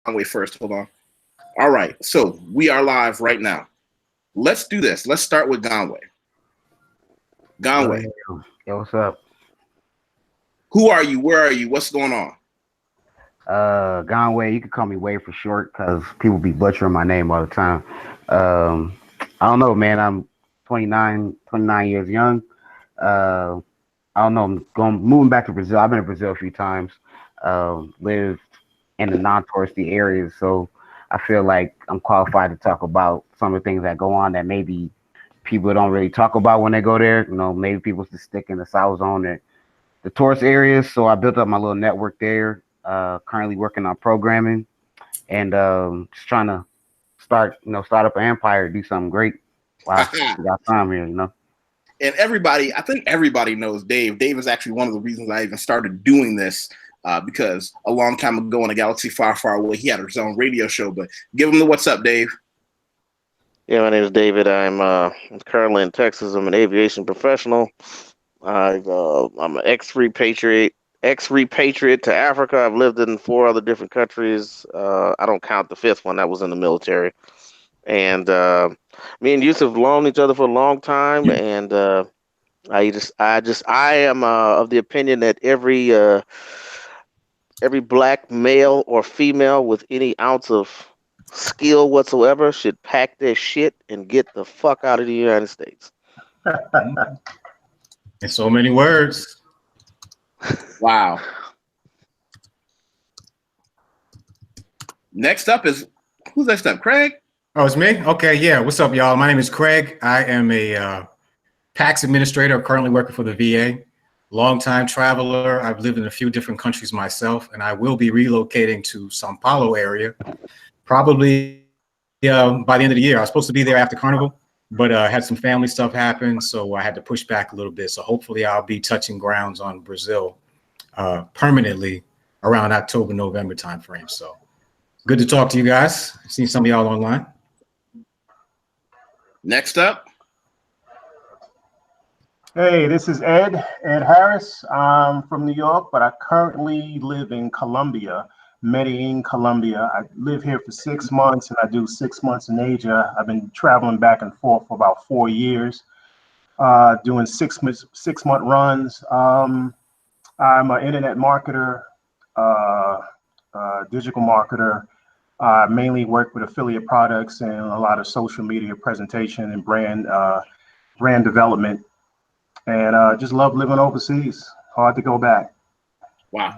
Wait, first, hold on. All right, so we are live right now. Let's do this. Let's start with Gonway. Gonway. Yo, what's up? Who are you? Where are you? What's going on? Gonway, you can call me Wade for short because people be butchering my name all the time. I don't know, man. I'm 29 years young. Uh, I don't know. Moving back to Brazil. I've been to Brazil a few times. Lived in the non-touristy areas, so I feel like I'm qualified to talk about some of the things that go on that maybe people don't really talk about when they go there. You know, maybe people just stick in the South Zone and the tourist areas. So I built up my little network there. Currently working on programming and just trying to start up an empire, do something great while I got time here. And everybody, I think everybody knows Dave. Dave is actually one of the reasons I even started doing this because a long time ago in a galaxy far, far away, he had his own radio show. But give him the what's up, Dave. Yeah, my name is David. I'm currently in Texas. I'm an aviation professional. I'm an ex-repatriate to Africa. I've lived in 4 other different countries. I don't count the 5th one. That was in the military. And me and Yusef have known each other for a long time. And I am of the opinion that every black male or female with any ounce of skill whatsoever should pack their shit and get the fuck out of the United States. In so many words. Wow. Next up is, who's next up? Craig? Oh, it's me? Okay, yeah. What's up, y'all? My name is Craig. I am a tax administrator currently working for the VA. Longtime traveler. I've lived in a few different countries myself, and I will be relocating to Sao Paulo area probably by the end of the year. I was supposed to be there after Carnival, but had some family stuff happen, so I had to push back a little bit. So hopefully I'll be touching grounds on Brazil permanently around October, November timeframe. So good to talk to you guys. I've seen some of y'all online. Next up. Hey, this is Ed Harris. I'm from New York, but I currently live in Colombia, Medellin, Colombia. I live here for 6 months and I do 6 months in Asia. I've been traveling back and forth for about 4 years, doing six-month runs. I'm an internet marketer, digital marketer. I mainly work with affiliate products and a lot of social media presentation and brand development. And just love living overseas. Hard to go back. Wow.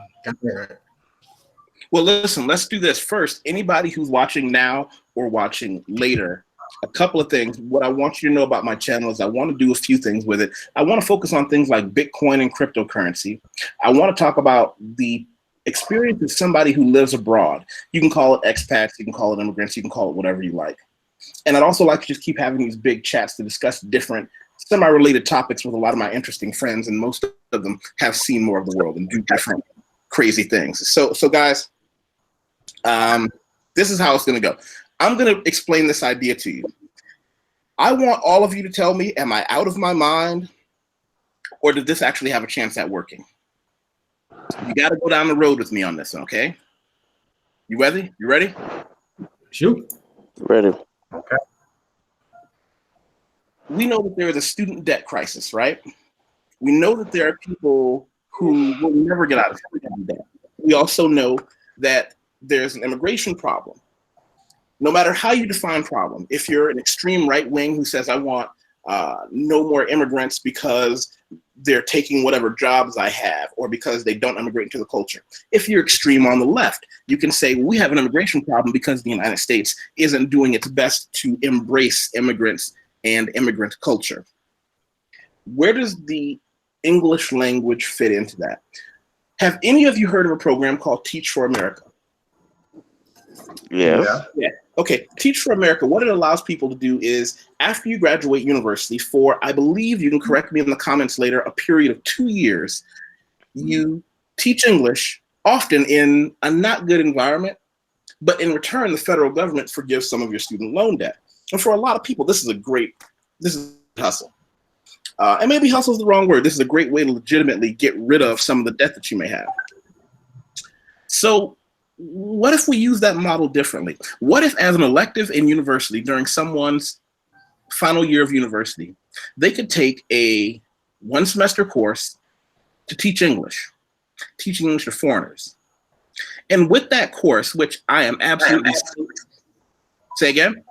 Well, listen, let's do this first. Anybody who's watching now or watching later, a couple of things. What I want you to know about my channel is I want to do a few things with it. I want to focus on things like Bitcoin and cryptocurrency. I want to talk about the experience of somebody who lives abroad. You can call it expats, you can call it immigrants, you can call it whatever you like. And I'd also like to just keep having these big chats to discuss different semi-related topics with a lot of my interesting friends, and most of them have seen more of the world and do different crazy things. So guys, this is how it's going to go. I'm going to explain this idea to you. I want all of you to tell me, am I out of my mind, or did this actually have a chance at working? You got to go down the road with me on this, okay? You ready? You ready? Shoot. Ready. Okay. We know that there is a student debt crisis, right? We know that there are people who will never get out of student debt. We also know that there's an immigration problem. No matter how you define problem, if you're an extreme right wing who says, I want no more immigrants because they're taking whatever jobs I have or because they don't immigrate into the culture. If you're extreme on the left, you can say we have an immigration problem because the United States isn't doing its best to embrace immigrants and immigrant culture. Where does the English language fit into that? Have any of you heard of a program called Teach for America? Yes. Yeah. Okay, Teach for America, what it allows people to do is after you graduate university for, I believe, you can correct me in the comments later, a period of 2 years, you teach English, often in a not good environment, but in return, the federal government forgives some of your student loan debt. And for a lot of people, this is a hustle. And maybe hustle is the wrong word. This is a great way to legitimately get rid of some of the debt that you may have. So what if we use that model differently? What if, as an elective in university, during someone's final year of university, they could take a 1-semester course to teaching English to foreigners? And with that course, which I am absolutely, say again?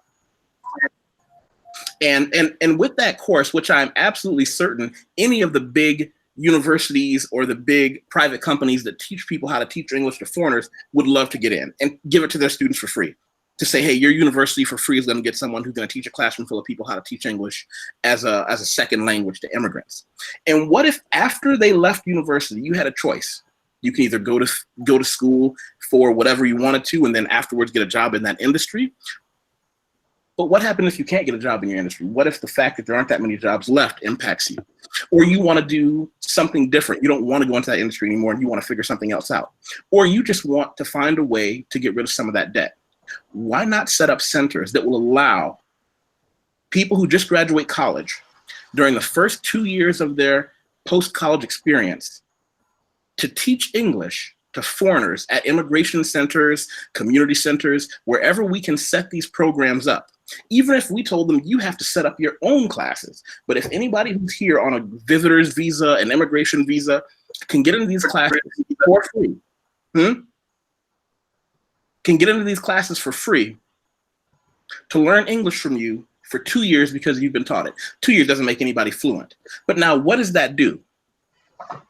And with that course, which I'm absolutely certain any of the big universities or the big private companies that teach people how to teach English to foreigners would love to get in and give it to their students for free. To say, hey, your university for free is going to get someone who's going to teach a classroom full of people how to teach English as a second language to immigrants. And what if after they left university, you had a choice? You can either go to school for whatever you wanted to and then afterwards get a job in that industry. But what happens if you can't get a job in your industry? What if the fact that there aren't that many jobs left impacts you? Or you want to do something different. You don't want to go into that industry anymore and you want to figure something else out. Or you just want to find a way to get rid of some of that debt. Why not set up centers that will allow people who just graduate college during the first 2 years of their post-college experience to teach English to foreigners at immigration centers, community centers, wherever we can set these programs up? Even if we told them you have to set up your own classes, but if anybody who's here on a visitor's visa, an immigration visa, can get into these classes for free, can get into these classes for free to learn English from you for 2 years because you've been taught it. 2 years doesn't make anybody fluent. But now what does that do?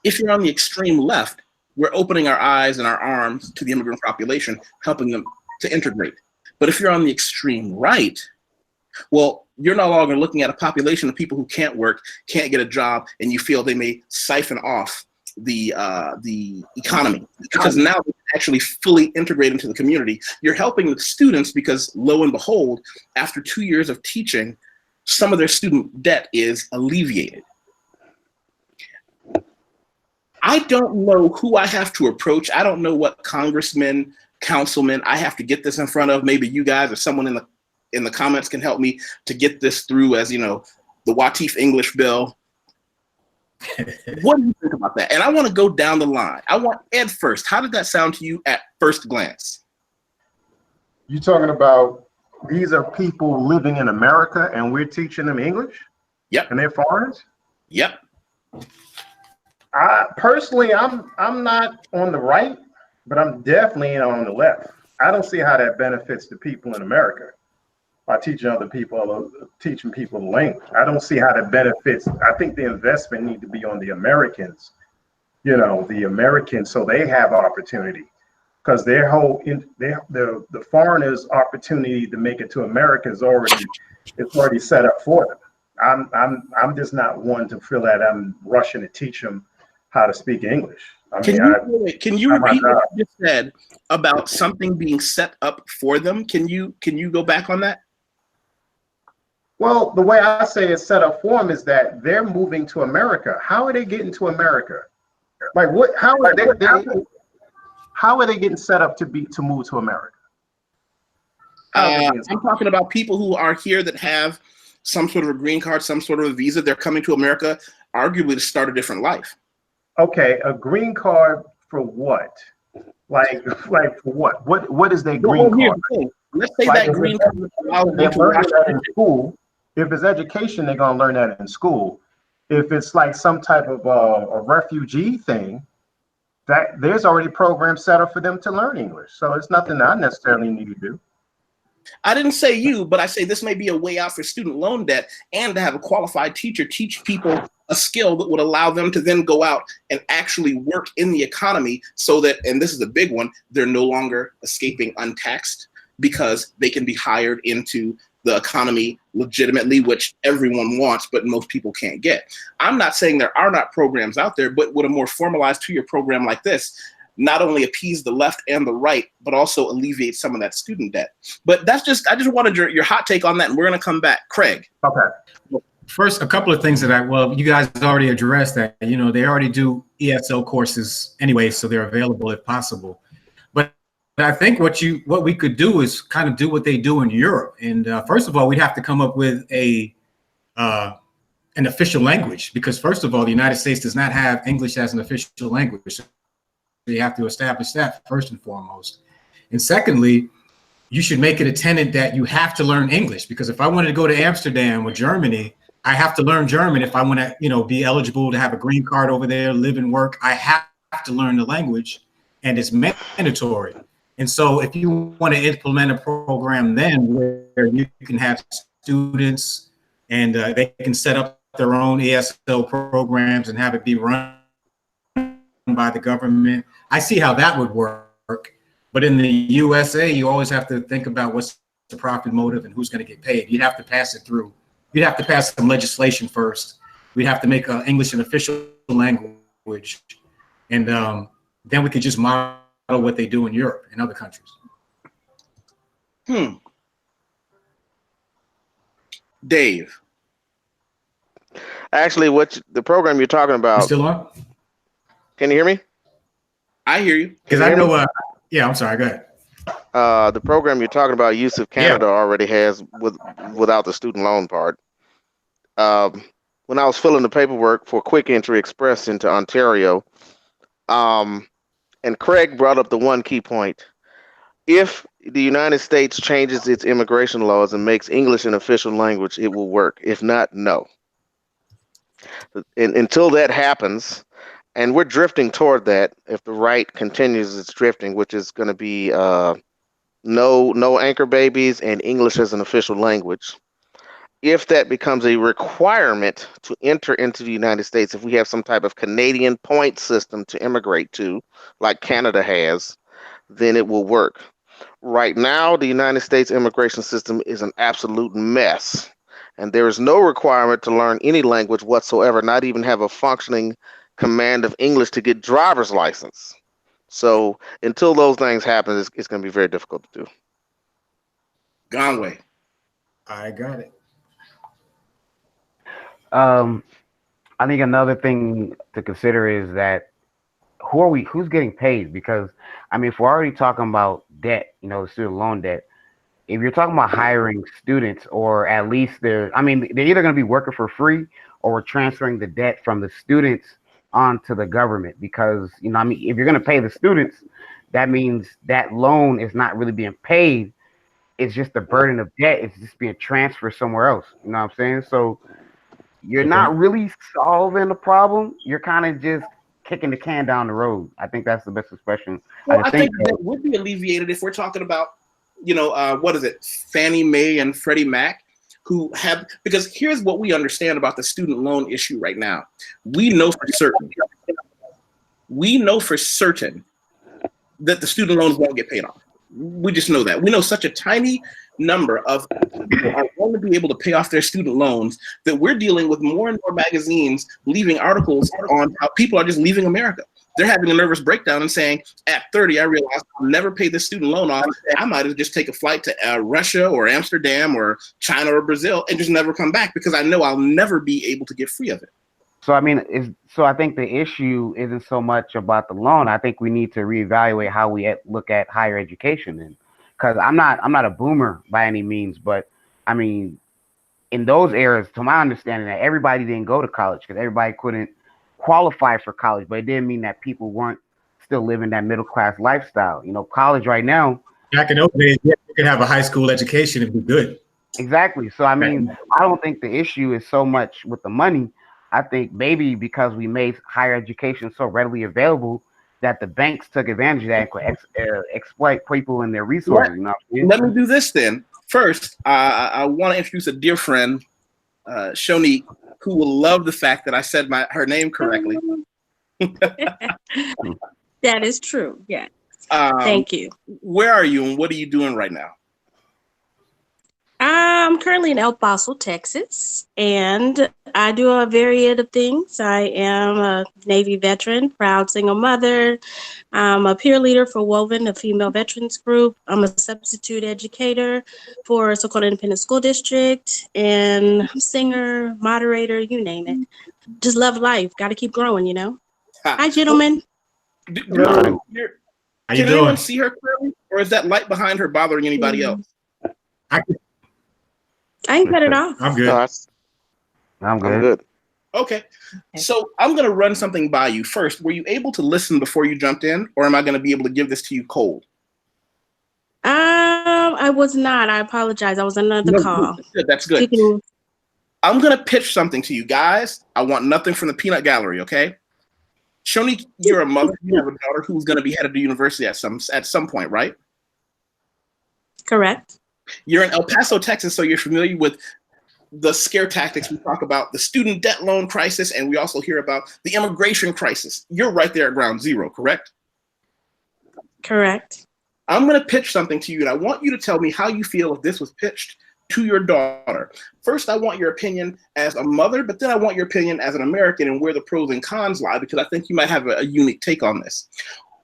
If you're on the extreme left, we're opening our eyes and our arms to the immigrant population, helping them to integrate. But if you're on the extreme right, well, you're no longer looking at a population of people who can't work, can't get a job, and you feel they may siphon off the economy because now they're actually fully integrate into the community. You're helping the students because, lo and behold, after 2 years of teaching, some of their student debt is alleviated. I don't know who I have to approach. I don't know what congressmen, councilmen I have to get this in front of. Maybe you guys or someone in the comments can help me to get this through as, you know, the YusefWateef English bill. What do you think about that? And I want to go down the line. I want Ed first. How did that sound to you at first glance? You're talking about these are people living in America and we're teaching them English? Yep. And they're foreigners? Yep. Personally, I'm not on the right, but I'm definitely on the left. I don't see how that benefits the people in America by teaching other people, teaching people the language. I don't see how that benefits. I think the investment need to be on the Americans, you know, the Americans, so they have opportunity, because their whole the foreigners' opportunity to make it to America is already set up for them. I'm just not one to feel that I'm rushing to teach them how to speak English. Can you repeat what you just said about something being set up for them? Can you go back on that? Well, the way I say it's set up for them is that they're moving to America. How are they getting to America? Like what? How are they getting set up to move to America? I'm talking about people who are here that have some sort of a green card, some sort of a visa. They're coming to America, arguably to start a different life. Okay, a green card for what? Like for what? What is their green card? Let's say that green card allows them to learn that in school. If it's education, they're gonna learn that in school. If it's like some type of a refugee thing, that there's already programs set up for them to learn English. So it's nothing I necessarily need to do. I didn't say you, but I say this may be a way out for student loan debt and to have a qualified teacher teach people a skill that would allow them to then go out and actually work in the economy so that, and this is a big one, they're no longer escaping untaxed because they can be hired into the economy legitimately, which everyone wants, but most people can't get. I'm not saying there are not programs out there, but with a more formalized 2-year program like this, not only appease the left and the right, but also alleviate some of that student debt. But that's just, I just wanted your hot take on that, and we're gonna come back. Craig. Okay. First, a couple of things that you guys already addressed that, you know, they already do ESL courses anyway, so they're available if possible. But I think what we could do is kind of do what they do in Europe. And first of all, we'd have to come up with an official language, because first of all, the United States does not have English as an official language. So you have to establish that first and foremost. And secondly, you should make it a tenet that you have to learn English, because if I wanted to go to Amsterdam or Germany, I have to learn German. If I want to, be eligible to have a green card over there, live and work, I have to learn the language, and it's mandatory. And so if you want to implement a program then where you can have students and they can set up their own ESL programs and have it be run by the government, I see how that would work. But in the USA, you always have to think about what's the profit motive and who's going to get paid. You'd have to pass it through. You'd have to pass some legislation first. We'd have to make English an official language. And then we could just model what they do in Europe and other countries. Dave. Actually, the program you're talking about. You still on? Can you hear me? I hear you. Because I know, yeah, I'm sorry, go ahead. The program you're talking about, Yusef Canada already has without the student loan part. When I was filling the paperwork for Quick Entry Express into Ontario, and Craig brought up the one key point. If the United States changes its immigration laws and makes English an official language, it will work. If not, no. And until that happens, and we're drifting toward that, if the right continues its drifting, which is going to be no anchor babies and English as an official language. If that becomes a requirement to enter into the United States, if we have some type of Canadian point system to immigrate to, like Canada has, then it will work. Right now, the United States immigration system is an absolute mess, and there is no requirement to learn any language whatsoever, not even have a functioning command of English to get driver's license. So until those things happen, it's going to be very difficult to do. Conway. I got it. I think another thing to consider is that who's getting paid? Because I mean, if we're already talking about debt, the student loan debt, if you're talking about hiring students, or at least they're either going to be working for free or we're transferring the debt from the students onto the government, because if you're going to pay the students, that means that loan is not really being paid. It's just the burden of debt. It's just being transferred somewhere else. You know what I'm saying? So you're not really solving the problem. You're kind of just kicking the can down the road. I think that's the best expression. Well, I think that would be alleviated if we're talking about, what is it, Fannie Mae and Freddie Mac, who have, because here's what we understand about the student loan issue right now. We know for certain that the student loans won't get paid off. We just know that. We know such a tiny number of people are going to be able to pay off their student loans that we're dealing with more and more magazines leaving articles on how people are just leaving America. They're having a nervous breakdown and saying, at 30, I realized I'll never pay this student loan off. I might as just take a flight to Russia or Amsterdam or China or Brazil and just never come back, because I know I'll never be able to get free of it. So I think the issue isn't so much about the loan. I think we need to reevaluate how we look at higher education, and because I'm not a boomer by any means, but I mean, in those eras, to my understanding, that everybody didn't go to college because everybody couldn't qualify for college, but it didn't mean that people weren't still living that middle class lifestyle. College right now. Back in those days, you could have a high school education and be good. Exactly. So I mean, I don't think the issue is so much with the money. I think maybe because we made higher education so readily available that the banks took advantage of that and could exploit people and their resources. Let me do this then. First, I want to introduce a dear friend, Shonique, who will love the fact that I said her name correctly. That is true. Yeah. Thank you. Where are you and what are you doing right now? I'm currently in El Paso, Texas, and I do a variety of things. I am a Navy veteran, proud single mother. I'm a peer leader for Woven, a female veterans group. I'm a substitute educator for so-called independent school district, and I'm singer, moderator, you name it. Just love life. Got to keep growing, Hi, gentlemen. Can How you anyone doing? see her clearly, or is that light behind her bothering anybody else? I can cut it off. I'm good. I'm good. Okay, so I'm going to run something by you. First, were you able to listen before you jumped in, or am I going to be able to give this to you cold? I was not. I apologize. I was on another call. Good. That's good. I'm gonna pitch something to you guys. I want nothing from the peanut gallery, okay? Shoni, you're a mother. You have a daughter who's gonna be headed to university at some point, right? Correct. You're in El Paso, Texas, so you're familiar with the scare tactics. We talk about the student debt loan crisis, and we also hear about the immigration crisis. You're right there at ground zero, correct? Correct. I'm going to pitch something to you, and I want you to tell me how you feel if this was pitched to your daughter. First, I want your opinion as a mother, but then I want your opinion as an American and where the pros and cons lie, because I think you might have a unique take on this.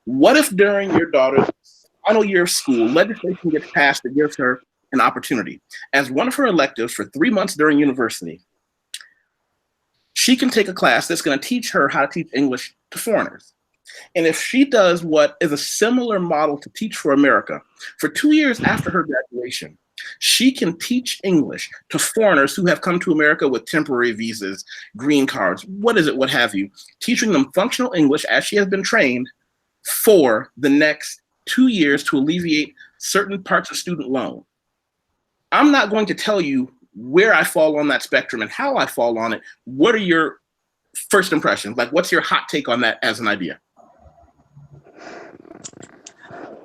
What if during your daughter's final year of school, legislation gets passed that gives her an opportunity? As one of her electives for 3 months during university, she can take a class that's going to teach her how to teach English to foreigners. And if she does what is a similar model to Teach for America, for 2 years after her graduation, she can teach English to foreigners who have come to America with temporary visas, green cards, what have you, teaching them functional English as she has been trained for the next 2 years to alleviate certain parts of student loan. I'm not going to tell you where I fall on that spectrum and how I fall on it. What are your first impressions? Like, what's your hot take on that as an idea?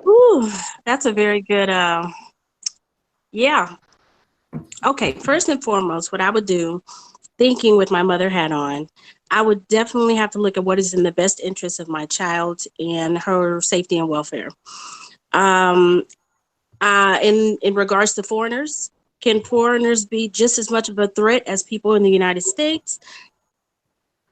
Ooh, that's a very good, yeah. Okay, first and foremost, what I would do, thinking with my mother hat on, I would definitely have to look at what is in the best interest of my child and her safety and welfare. In regards to foreigners, can foreigners be just as much of a threat as people in the United States?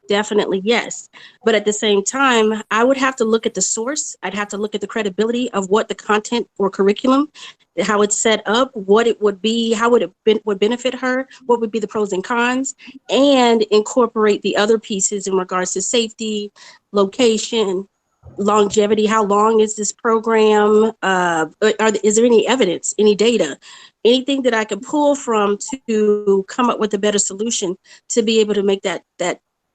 Definitely, yes. But at the same time, I would have to look at the source. I'd have to look at the credibility of what the content or curriculum, how it's set up, what it would be, how would benefit her, what would be the pros and cons, and incorporate the other pieces in regards to safety, location, longevity. How long is this program? Is there any evidence, any data, anything that I could pull from to come up with a better solution to be able to make that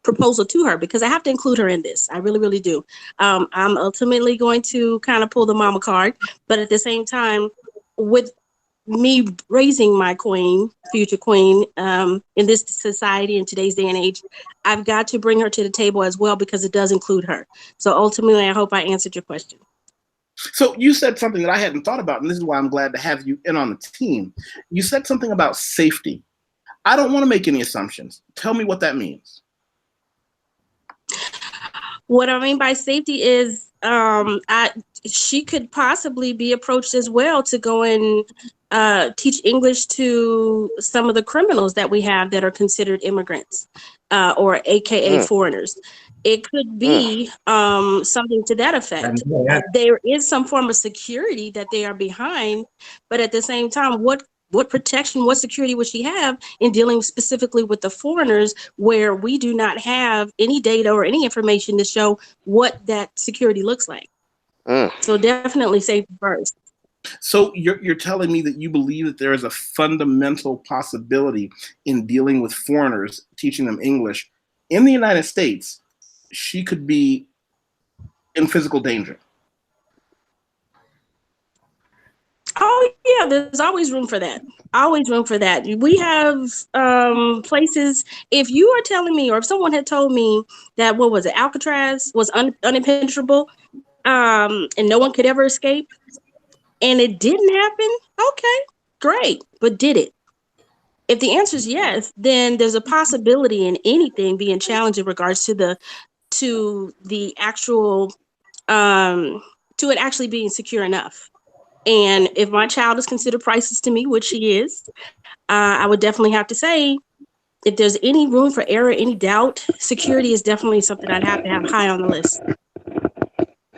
proposal to her, because I have to include her in this. I really, really do. I'm ultimately going to kind of pull the mama card, but at the same time, with me raising my queen, future queen, in this society in today's day and age, I've got to bring her to the table as well, because it does include her. So ultimately, I hope I answered your question. So you said something that I hadn't thought about, and this is why I'm glad to have you in on the team. You said something about safety. I don't want to make any assumptions. Tell me what that means. What I mean by safety is she could possibly be approached as well to go and teach English to some of the criminals that we have that are considered immigrants or AKA foreigners. It could be something to that effect. There is some form of security that they are behind, but at the same time, what protection, what security would she have in dealing specifically with the foreigners, where we do not have any data or any information to show what that security looks like? So definitely safety first. So you're telling me that you believe that there is a fundamental possibility in dealing with foreigners, teaching them English in the United States, she could be in physical danger? Oh yeah, there's always room for that. Always room for that. We have places. If you are telling me, or if someone had told me that, what was it, Alcatraz was unimpenetrable, and no one could ever escape, and it didn't happen, okay, great. But did it? If the answer is yes, then there's a possibility in anything being challenged in regards to the actual to it actually being secure enough. And if my child is considered priceless to me, which she is, I would definitely have to say, if there's any room for error, any doubt, security is definitely something I'd have to have high on the list.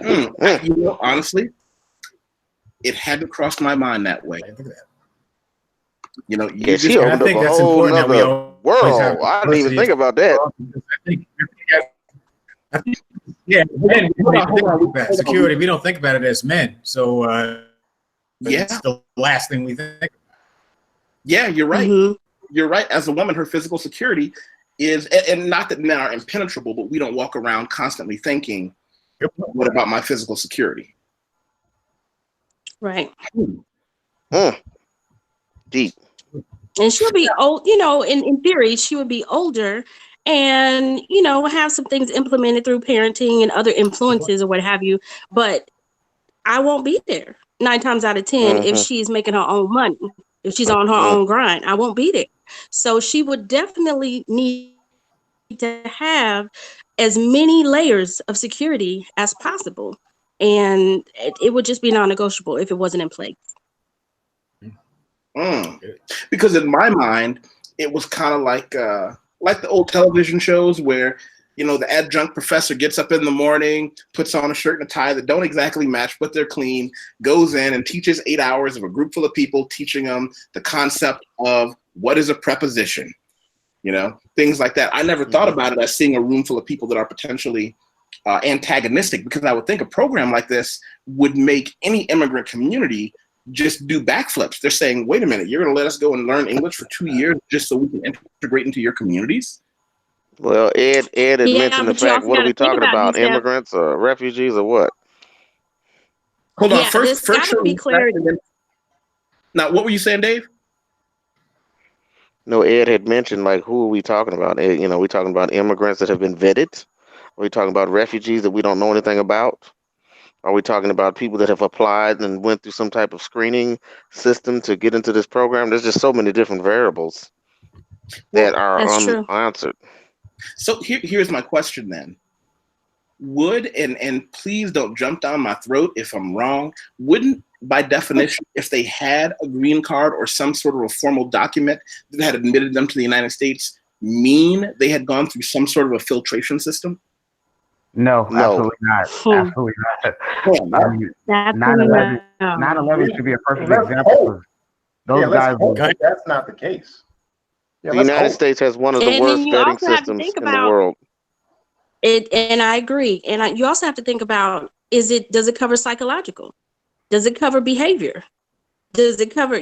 You know, honestly, it hadn't crossed my mind that way. You know, she opened up a whole nother world. I didn't even think about that. Yeah, men, security, we don't think about it as men. So it's the last thing we think. Yeah, you're right. Mm-hmm. You're right. As a woman, her physical security is, and not that men are impenetrable, but we don't walk around constantly thinking, what about my physical security? Right. Deep. And she'll be old, in theory, she would be older and, have some things implemented through parenting and other influences or what have you. But I won't be there 9 times out of 10 if she's making her own money, if she's on her own grind. I won't be there. So she would definitely need to have as many layers of security as possible. And it would just be non-negotiable if it wasn't in place. Because in my mind, it was kind of like the old television shows where, the adjunct professor gets up in the morning, puts on a shirt and a tie that don't exactly match, but they're clean, goes in and teaches 8 hours of a group full of people, teaching them the concept of what is a preposition, things like that. I never thought about it as seeing a room full of people that are potentially antagonistic, because I would think a program like this would make any immigrant community just do backflips. They're saying, wait a minute, you're going to let us go and learn English for 2 years just so we can integrate into your communities? Well, Ed had mentioned the fact, what are we talking about? Immigrants or refugees or what? Hold on, first should be clear. Now, what were you saying, Dave? No, Ed had mentioned, like, who are we talking about? We talking about immigrants that have been vetted? Are we talking about refugees that we don't know anything about? Are we talking about people that have applied and went through some type of screening system to get into this program? There's just so many different variables that are unanswered. So here's my question then. Would, and please don't jump down my throat if I'm wrong, wouldn't, by definition, if they had a green card or some sort of a formal document that had admitted them to the United States, mean they had gone through some sort of a filtration system? No, absolutely not. Absolutely not. 9/11 should be a perfect example of those guys. That's not the case. The United States has one of the worst vetting systems in the world. And I agree. And you also have to think about, does it cover psychological? Does it cover behavior? Does it cover,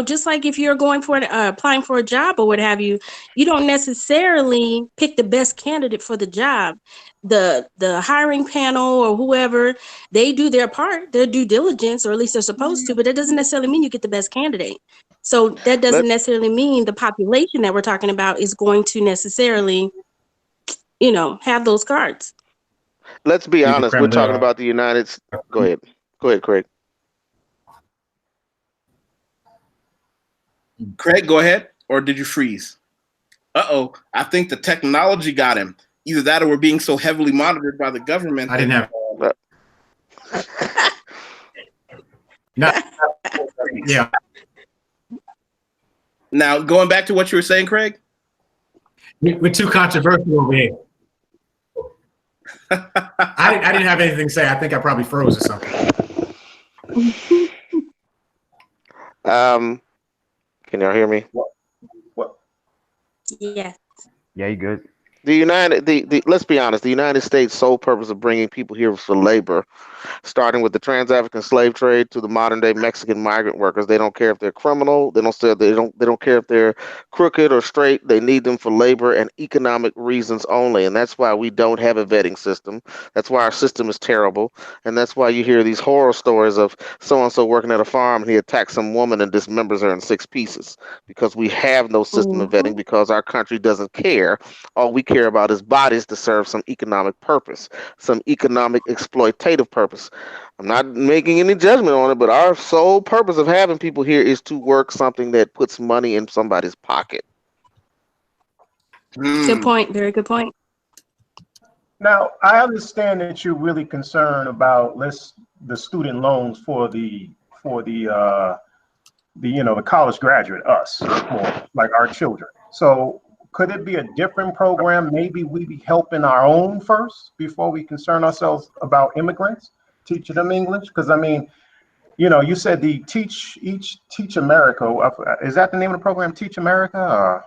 just like if you're going for applying for a job or what have you, you don't necessarily pick the best candidate for the job. The hiring panel or whoever, they do their part, their due diligence, or at least they're supposed to, but that doesn't necessarily mean you get the best candidate. So that doesn't necessarily mean the population that we're talking about is going to necessarily, have those cards. Let's be honest. We're talking about the United States. Go ahead, Craig. Craig, go ahead. Or did you freeze? Uh-oh. I think the technology got him. Either that or we're being so heavily monitored by the government. I didn't have. No. Yeah. Now, going back to what you were saying, Craig? We're too controversial over here. I didn't have anything to say. I think I probably froze or something. Can y'all hear me? What? Yes. Yeah, you good. Let's be honest, the United States' sole purpose of bringing people here for labor, starting with the trans-African slave trade to the modern-day Mexican migrant workers. They don't care if they're criminal. They don't care if they're crooked or straight. They need them for labor and economic reasons only. And that's why we don't have a vetting system. That's why our system is terrible. And that's why you hear these horror stories of so-and-so working at a farm and he attacks some woman and dismembers her in 6 pieces, because we have no system of vetting, because our country doesn't care. All we care about is bodies to serve some economic purpose, some economic exploitative purpose. I'm not making any judgment on it, but our sole purpose of having people here is to work something that puts money in somebody's pocket. Good point. Very good point. Now, I understand that you're really concerned about the student loans for the college graduate, us, or like our children. So could it be a different program? Maybe we be helping our own first before we concern ourselves about immigrants, teaching them English? Because I mean, you said the Teach America. Is that the name of the program? Teach America?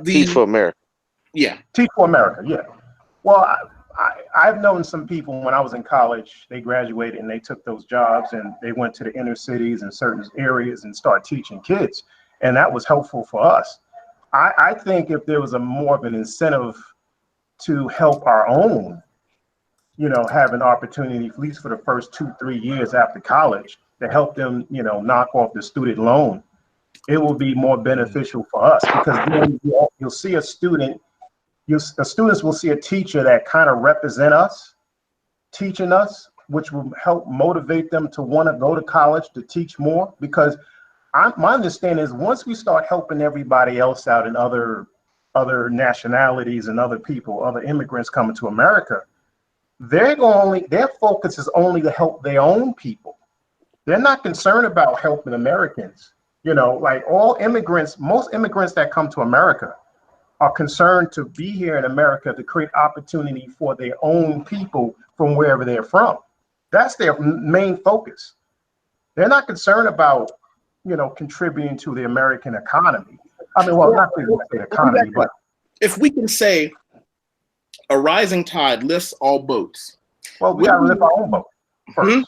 Teach for America. Yeah. Teach for America. Yeah. Well, I've known some people when I was in college, they graduated and they took those jobs and they went to the inner cities and certain areas and started teaching kids. And that was helpful for us. I think if there was more of an incentive to help our own, have an opportunity, at least for the first 2-3 years after college, to help them, knock off the student loan, it will be more beneficial for us, because then you'll see a student, the students will see a teacher that kind of represent us, teaching us, which will help motivate them to want to go to college to teach more. Because my understanding is once we start helping everybody else out in other nationalities and other people, other immigrants coming to America, their focus is only to help their own people. They're not concerned about helping Americans. Like most immigrants that come to America are concerned to be here in America to create opportunity for their own people from wherever they're from. That's their main focus. They're not concerned about, contributing to the American economy. I mean, well, not the economy, but if we can say a rising tide lifts all boats. Well, we gotta lift our own boat first.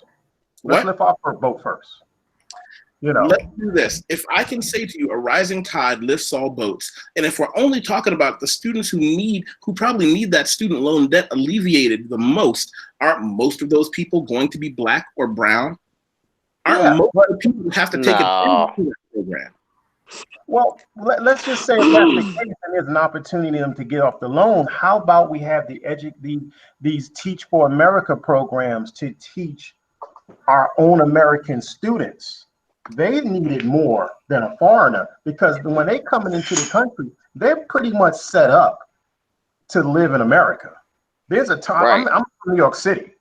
Let's What? lift our boat first. Let's do this. If I can say to you, a rising tide lifts all boats, and if we're only talking about the students who probably need that student loan debt alleviated the most, aren't most of those people going to be Black or brown? Aren't most of the people who have to take advantage of that program? Well, let's just say if that's the case and there's an opportunity for them to get off the loan, how about we have these Teach for America programs to teach our own American students? They need it more than a foreigner, because when they coming into the country, they're pretty much set up to live in America. There's a ton. Right. I'm from New York City.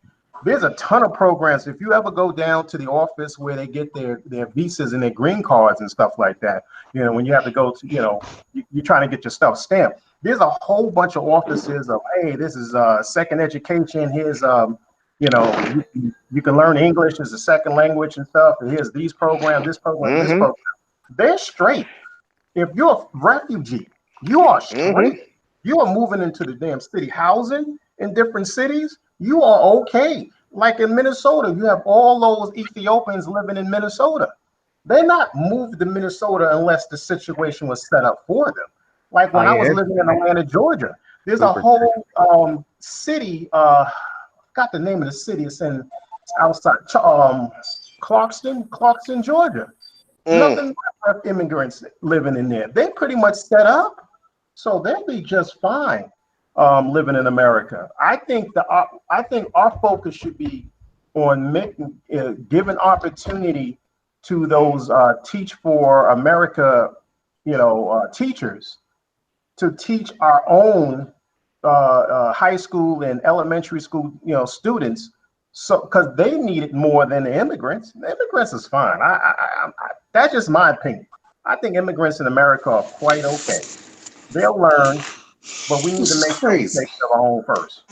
There's a ton of programs. If you ever go down to the office where they get their visas and their green cards and stuff like that, when you have to go to, you're trying to get your stuff stamped. There's a whole bunch of offices of, hey, this is second education. Here's you can learn English as a second language and stuff. And here's these programs, this program, this program. They're straight. If you're a refugee, you are straight. You are moving into the damn city housing in different cities. You are okay. Like in Minnesota, you have all those Ethiopians living in Minnesota. They're not moved to Minnesota unless the situation was set up for them. Like when I was living in Atlanta, Georgia, there's a whole city. Got the name of the city. It's outside Clarkston, Georgia. Nothing but immigrants living in there. They pretty much set up, so they'll be just fine living in America. I think our focus should be on giving opportunity to those Teach for America, teachers to teach our own high school and elementary school, students, so because they need it more than the immigrants. The immigrants is fine. I that's just my opinion. I think immigrants in America are quite okay. They'll learn, but we need to make sure we take care of our own first.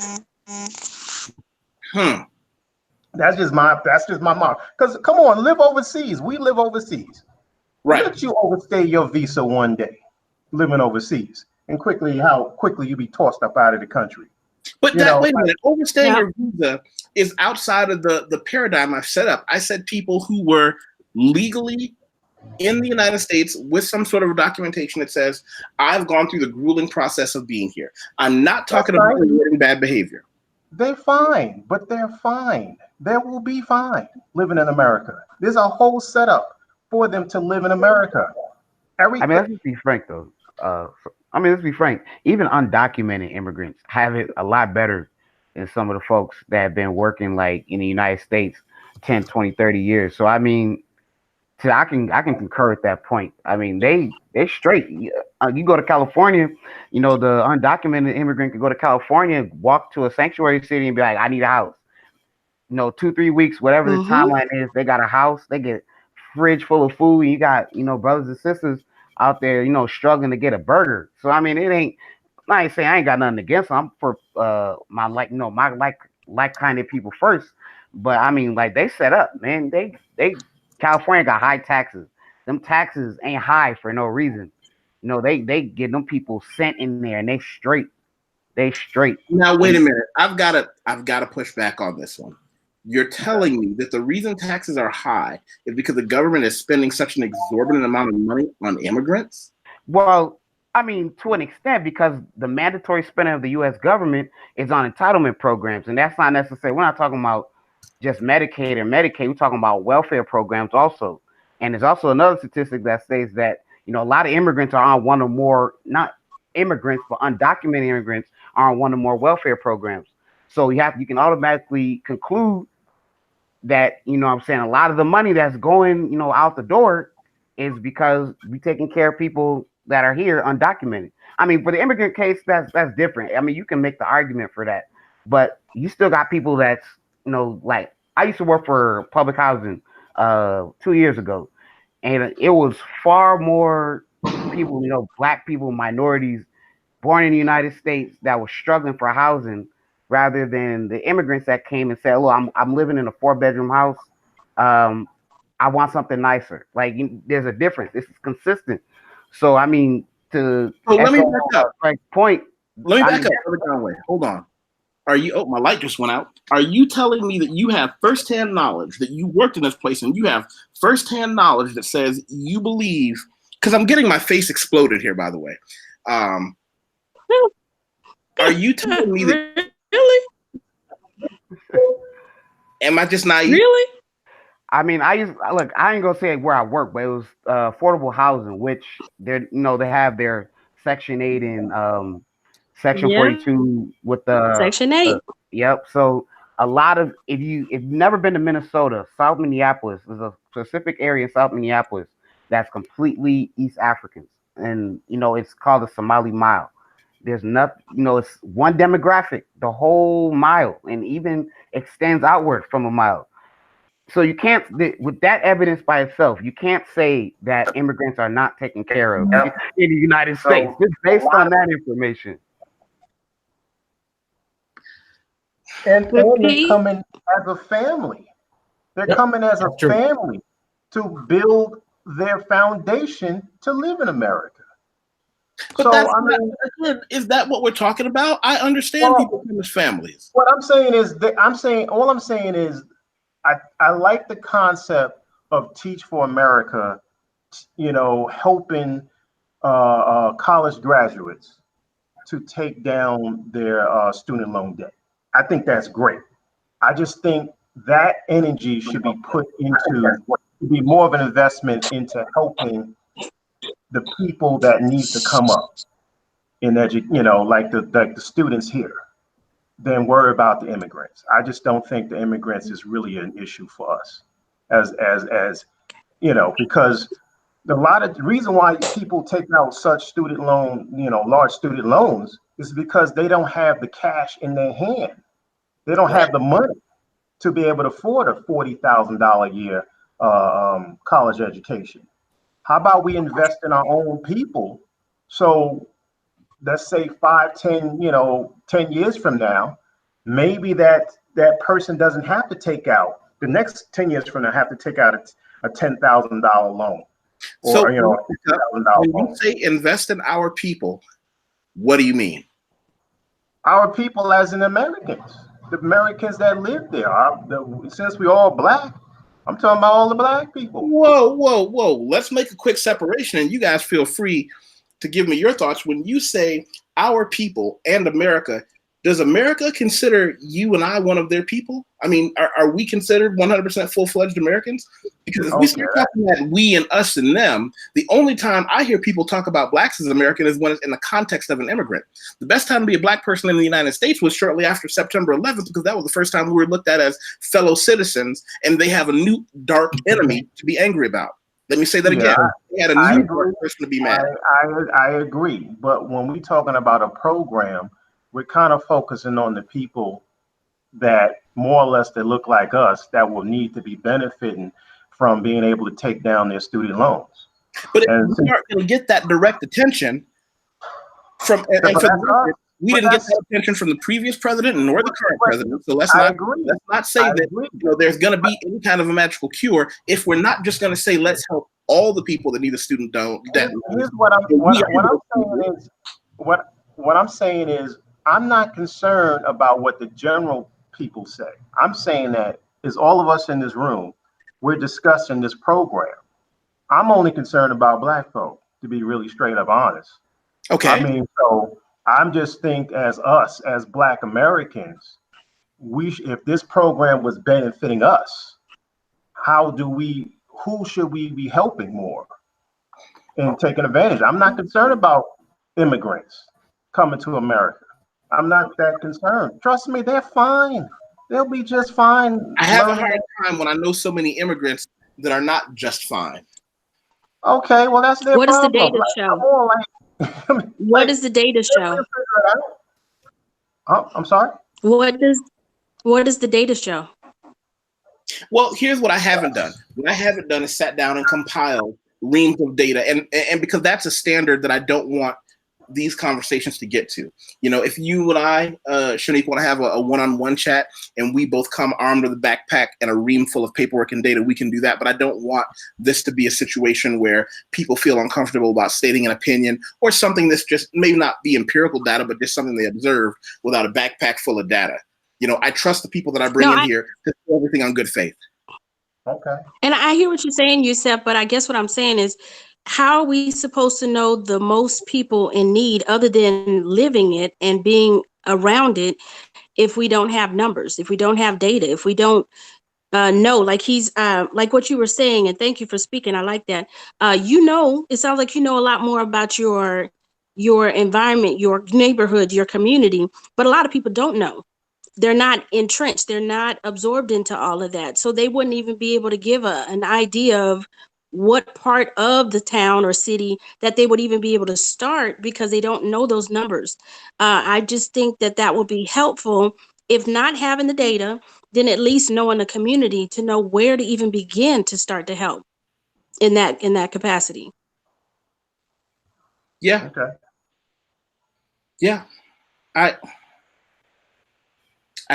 That's just my mom. Because come on, live overseas. We live overseas. Right. Let you overstay your visa one day, living overseas, and how quickly you be tossed up out of the country. But wait a minute, overstaying your visa is outside of the paradigm I've set up. I said people who were legally in the United States with some sort of documentation that says, I've gone through the grueling process of being here. I'm not talking about avoiding bad behavior. They're fine, but they're fine. They will be fine living in America. There's a whole setup for them to live in America. Let's just be frank, though. Let's be frank. Even undocumented immigrants have it a lot better than some of the folks that have been working like in the United States 10, 20, 30 years. So, I can concur with that point. They're straight. You go to California, the undocumented immigrant could go to California, walk to a sanctuary city and be like, I need a house. 2-3 weeks, whatever the timeline is, they got a house, they get fridge full of food. You got, brothers and sisters out there, struggling to get a burger. So, it ain't, I ain't saying I ain't got nothing against them. I'm for my like-minded people first. But they set up, man. They California got high taxes. Them taxes ain't high for no reason. They get them people sent in there and they straight. Now wait a minute. I've got to push back on this one. You're telling me that the reason taxes are high is because the government is spending such an exorbitant amount of money on immigrants? Well, to an extent, because the mandatory spending of the U.S. government is on entitlement programs, and that's not necessary. We're not talking about just Medicaid or Medicaid. We're talking about welfare programs also. And there's also another statistic that says that, a lot of immigrants are on one or more, not immigrants, but undocumented immigrants are on one or more welfare programs. So you can automatically conclude that, I'm saying, a lot of the money that's going, out the door is because we taking care of people that are here undocumented. I mean, for the immigrant case, that's different. I mean, you can make the argument for that, but you still got people that's, like I used to work for public housing 2 years ago, and it was far more people, black people, minorities born in the United States that were struggling for housing rather than the immigrants that came and said, "Look, I'm living in a 4-bedroom house. I want something nicer." Like, there's a difference. This is consistent. So I mean, let me back up. Point. Let me back up. Hold on. Are you? Oh, my light just went out. Are you telling me that you have firsthand knowledge, that you worked in this place and you have firsthand knowledge that says you believe? Because I'm getting my face exploded here, by the way. Are you telling me that? Really? Am I just naive? Really? I mean, I ain't gonna say where I work, but it was affordable housing, which they have their Section 8 and Section 42 with the Section 8. Yep. So a lot of if you've never been to Minnesota, South Minneapolis, there's a specific area in South Minneapolis that's completely East Africans, and it's called the Somali Mile. There's nothing, it's one demographic the whole mile, and even extends outward from a mile. So you can't, with that evidence by itself, you can't say that immigrants are not taken care of in the United States just based on that information. And they're coming as a family. They're coming as a family to build their foundation to live in America. But is that what we're talking about? I understand people come as families. What I'm saying is I like the concept of Teach for America, helping college graduates to take down their student loan debt. I think that's great. I just think that energy should be put into, be more of an investment into helping the people that need to come up in like the students here, than worry about the immigrants. I just don't think the immigrants is really an issue for us as because the reason why people take out such student loan, large student loans is because they don't have the cash in their hand. They don't have the money to be able to afford a $40,000 a year college education. How about we invest in our own people? So let's say 5, 10, 10 years from now, maybe that person doesn't have to take out the next 10 years from now, have to take out a $10,000 loan. Or, so $10,000 when loan. you say invest in our people, what do you mean? Our people as in Americans, the Americans that live there. Since we're all black, I'm talking about all the black people. Whoa. Let's make a quick separation, and you guys feel free to give me your thoughts. When you say our people and America, does America consider you and I one of their people? I mean, are we considered 100% full-fledged Americans? Because if we start talking about we and us and them, the only time I hear people talk about blacks as American is when it's in the context of an immigrant. The best time to be a black person in the United States was shortly after September 11th, because that was the first time we were looked at as fellow citizens, and they have a new dark enemy to be angry about. Let me say that again. They had a new dark person to be mad. I agree. But when we're talking about a program, we're kind of focusing on the people that more or less that look like us that will need to be benefiting from being able to take down their student loans. But if we aren't going to get that direct attention from, we didn't get that attention from the previous president nor the current president. So let's not say that there's going to be any kind of a magical cure if we're not just going to say let's help all the people that need a student debt. Here's what I'm saying is I'm not concerned about what the general people say. I'm saying that is all of us in this room, we're discussing this program. I'm only concerned about black folk, to be really straight up honest. Okay. I mean, so I'm just think as us, as black Americans, if this program was benefiting us, who should we be helping more and taking advantage? I'm not concerned about immigrants coming to America. I'm not that concerned. Trust me, they're fine. They'll be just fine. I have a hard time when I know so many immigrants that are not just fine. Okay, well, that's their What does the problem. data show? Come on, What does the data show? Oh, I'm sorry? What does the data show? Well, here's what I haven't done. What I haven't done is sat down and compiled reams of data, and because that's a standard that I don't want these conversations to get to. You know, if you and I, Shanique, want to have a one-on-one chat and we both come armed with a backpack and a ream full of paperwork and data, we can do that. But I don't want this to be a situation where people feel uncomfortable about stating an opinion or something that's just may not be empirical data, but just something they observe without a backpack full of data. You know, I trust the people that I bring in here to do everything on good faith. Okay. And I hear what you're saying, Yusef, but I guess what I'm saying is, how are we supposed to know the most people in need other than living it and being around it if we don't have numbers, if we don't have data, if we don't know, like like what you were saying, and thank you for speaking. I like that. It sounds like you know a lot more about your environment, your neighborhood, your community, but a lot of people don't know. They're not entrenched. They're not absorbed into all of that. So they wouldn't even be able to give an idea of what part of the town or city that they would even be able to start because they don't know those numbers. I just think that would be helpful. If not having the data, then at least knowing the community to know where to even begin to start to help in that capacity. Yeah. Okay. Yeah. I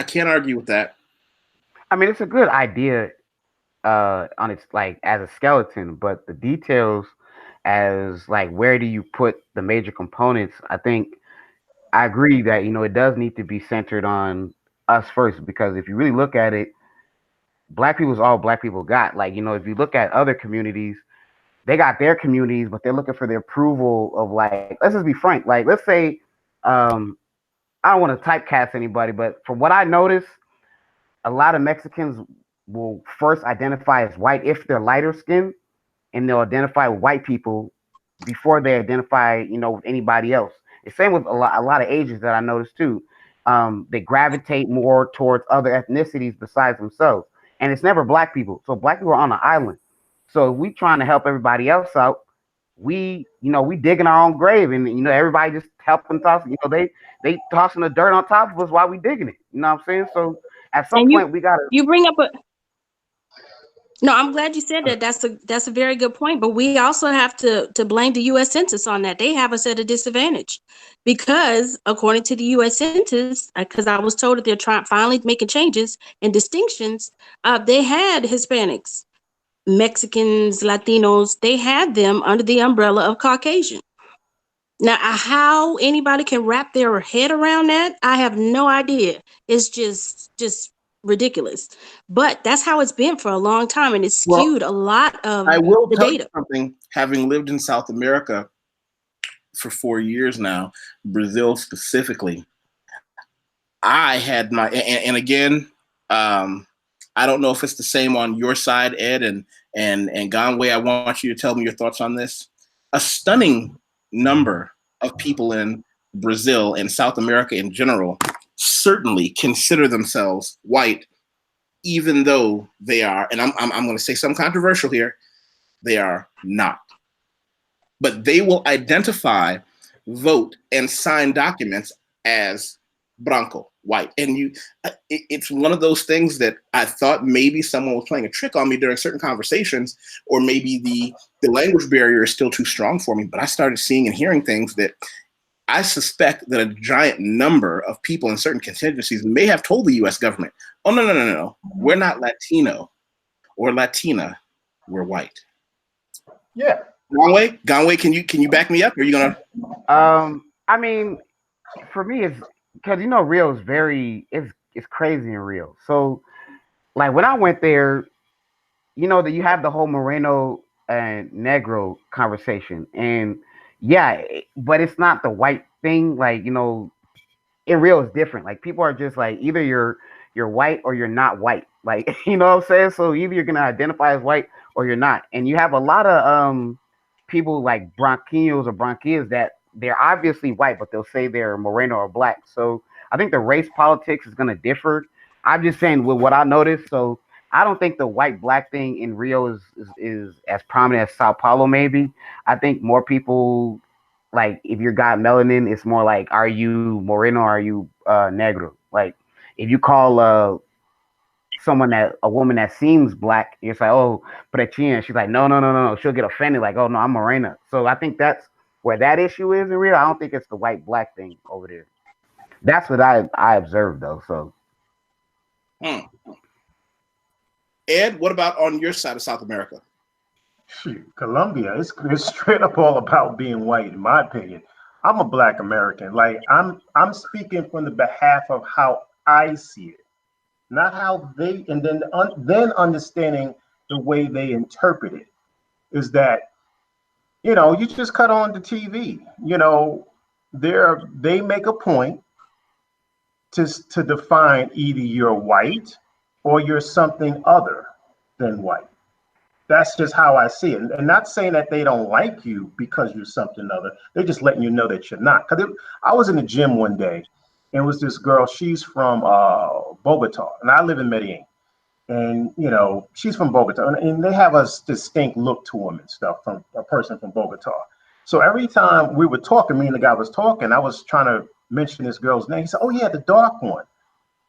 can't argue with that. I mean, it's a good idea on its like as a skeleton, but the details as like where do you put the major components? I think I agree that it does need to be centered on us first, because if you really look at it, black people is all black people got. Like, if you look at other communities, they got their communities, but they're looking for the approval of, like, let's just be frank. Like, let's say, I don't want to typecast anybody, but from what I noticed, a lot of Mexicans will first identify as white if they're lighter skinned, and they'll identify white people before they identify, with anybody else. The same with a lot of Asians that I noticed too. They gravitate more towards other ethnicities besides themselves, and it's never black people. So black people are on the island. So we trying to help everybody else out. We digging our own grave, and everybody just helping toss. They tossing the dirt on top of us while we digging it. You know what I'm saying? So at some point we gotta. You bring up No, I'm glad you said that. That's a very good point. But we also have to blame the U.S. Census on that. They have us at a disadvantage because, according to the U.S. Census, because I was told that they're finally making changes and distinctions. They had Hispanics, Mexicans, Latinos. They had them under the umbrella of Caucasian. Now, how anybody can wrap their head around that, I have no idea. It's just ridiculous. But that's how it's been for a long time, and it's skewed a lot of I will the tell data. you something. Having lived in South America for 4 years now, Brazil specifically, I had my and again, I don't know if it's the same on your side, Ed and Ganwe. I want you to tell me your thoughts on this. A stunning number of people in Brazil and South America in general certainly consider themselves white, even though they are, and I'm going to say something controversial here, they are not. But they will identify, vote, and sign documents as Branco, white. And it's one of those things that I thought maybe someone was playing a trick on me during certain conversations, or maybe the language barrier is still too strong for me. But I started seeing and hearing things that I suspect that a giant number of people in certain contingencies may have told the U.S. government, "Oh, no, we're not Latino or Latina, we're white." Yeah. Ganwe, can you back me up? Or are you gonna? I mean, for me, it's because Rio is it's crazy in Rio. So, like when I went there, that you have the whole Moreno and Negro conversation, and yeah, but it's not the white thing. Like in Rio is different. Like people are just like either you're white or you're not white. Like, you know what I'm saying? So either you're gonna identify as white or you're not. And you have a lot of people like bronquinos or bronquillas that they're obviously white, but they'll say they're moreno or black. So I think the race politics is gonna differ. I'm just saying with what I noticed. So I don't think the white black thing in Rio is as prominent as Sao Paulo. Maybe I think more people like if you got melanin, it's more like are you moreno, or are you negro? Like if you call a woman that seems black, it's like oh, prechina. She's like no. She'll get offended like oh no, I'm morena. So I think that's where that issue is in Rio. I don't think it's the white black thing over there. That's what I observed though. So. Ed, what about on your side of South America? Shoot, Colombia, it's straight up all about being white, in my opinion. I'm a Black American. Like I'm speaking from the behalf of how I see it, not how they, and then understanding the way they interpret it is that, you know, you just cut on the TV. You know, they make a point to define either you're white or you're something other than white. That's just how I see it. And not saying that they don't like you because you're something other. They're just letting you know that you're not. Because I was in the gym one day, and it was this girl. She's from Bogota, and I live in Medellin. And, you know, she's from Bogota. And they have a distinct look to them and stuff from a person from Bogota. So every time we were talking, me and the guy was talking, I was trying to mention this girl's name. He said, oh, yeah, the dark one.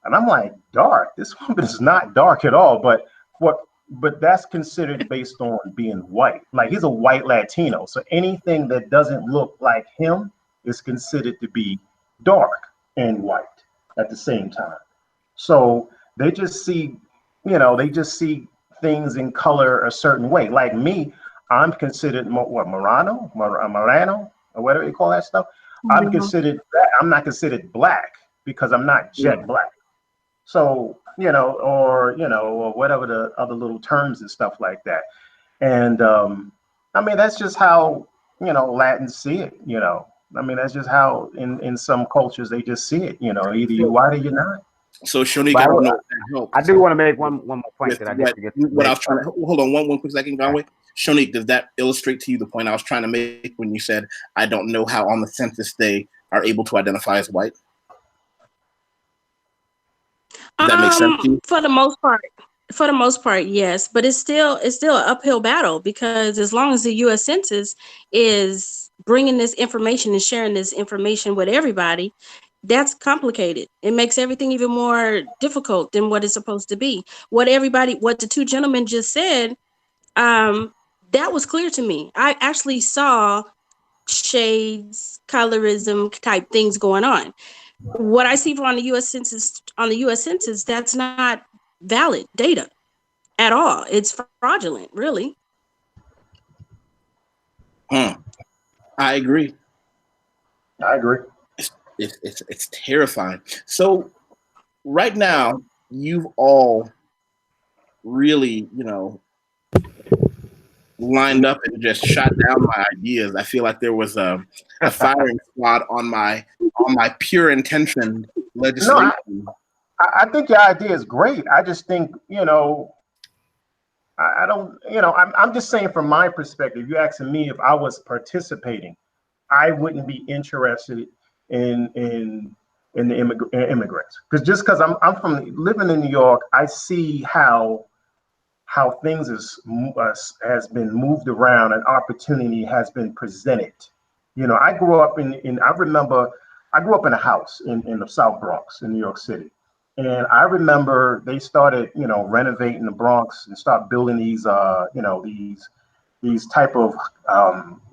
And I'm like, dark? This woman is not dark at all. But that's considered based on being white. Like he's a white Latino. So anything that doesn't look like him is considered to be dark and white at the same time. So they just see, you know, things in color a certain way. Like me, I'm considered Morano, or whatever you call that stuff. I'm considered that. I'm not considered black because I'm not jet black. So, you know, or whatever the other little terms and stuff like that. And I mean, that's just how, you know, Latins see it, you know. I mean, that's just how in some cultures they just see it, you know, either you're white or you're not. So Shonique, I don't know if that helps. I do want to make one more point that I did forget. What I was trying to hold on one quick second, Conway. Shonique, does that illustrate to you the point I was trying to make when you said I don't know how on the census they are able to identify as white? Does that make sense to you? For the most part, yes, but it's still an uphill battle because as long as the U.S. Census is bringing this information and sharing this information with everybody, that's complicated. It makes everything even more difficult than what it's supposed to be. What the two gentlemen just said, that was clear to me. I actually saw shades, colorism type things going on. What I see on the U.S. Census, that's not valid data at all. It's fraudulent, really. I agree. It's terrifying. So right now, you've all really, you know, lined up and just shot down my ideas. I feel like there was a firing squad on my pure intention legislation. No, I think your idea is great. I just think, you know, I don't, you know, I'm just saying from my perspective, you're asking me if I was participating, I wouldn't be interested in the immigrants. Because I'm from living in New York, I see how things has been moved around and opportunity has been presented. You know, I grew up I remember I grew up in a house in the South Bronx in New York City. And I remember they started, you know, renovating the Bronx and start building these, you know, these type of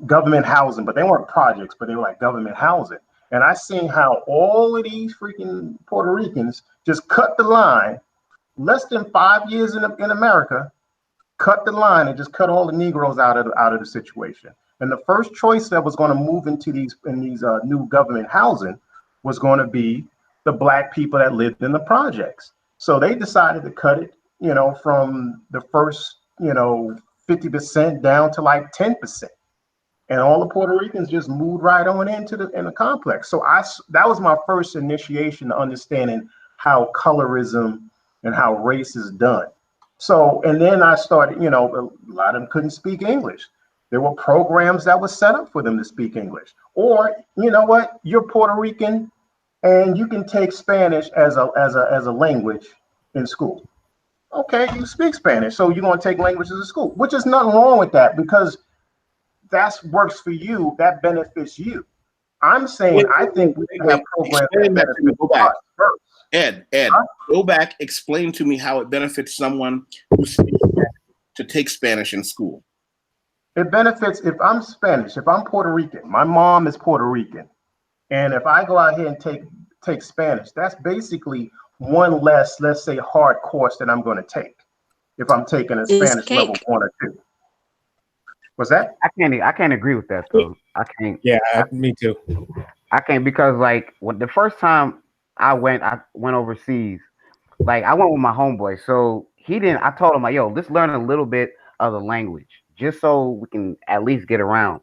government housing, but they weren't projects, but they were like government housing. And I seen how all of these freaking Puerto Ricans just cut the line, less than 5 years in America, cut the line and just cut all the Negroes out of the situation. And the first choice that was going to move into these new government housing was going to be the Black people that lived in the projects. So they decided to cut it, you know, from the first, you know, 50% down to like 10%. And all the Puerto Ricans just moved right on into the complex. So that was my first initiation to understanding how colorism and how race is done. So, and then I started, you know, a lot of them couldn't speak English. There were programs that were set up for them to speak English. Or, you know what, you're Puerto Rican and you can take Spanish as a language in school. Okay, you speak Spanish, so you're going to take languages in school, which is nothing wrong with that because that works for you, that benefits you. I'm saying I think we should have programs that benefit us first. Ed, go back, explain to me how it benefits someone who speaks Spanish to take Spanish in school. It benefits if I'm Spanish, if I'm Puerto Rican, my mom is Puerto Rican, and if I go out here and take Spanish, that's basically one less, let's say, hard course that I'm going to take if I'm taking a Spanish level 1 or 2. What's that? I can't agree with that though. I can't. Yeah, me too. I can't because like when the first time I went overseas, like I went with my homeboy. So he didn't. I told him like, yo, let's learn a little bit of the language just so we can at least get around.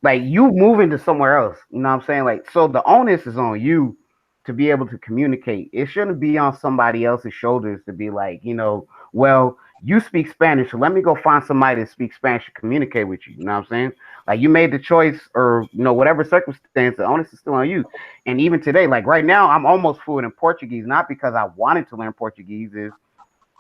Like you moving to somewhere else, you know what I'm saying? Like so the onus is on you to be able to communicate. It shouldn't be on somebody else's shoulders to be like, you know, well, you speak Spanish, so let me go find somebody to speak Spanish to communicate with you. You know what I'm saying? Like you made the choice or, you know, whatever circumstance, the onus is still on you. And even today, like right now, I'm almost fluent in Portuguese, not because I wanted to learn Portuguese, is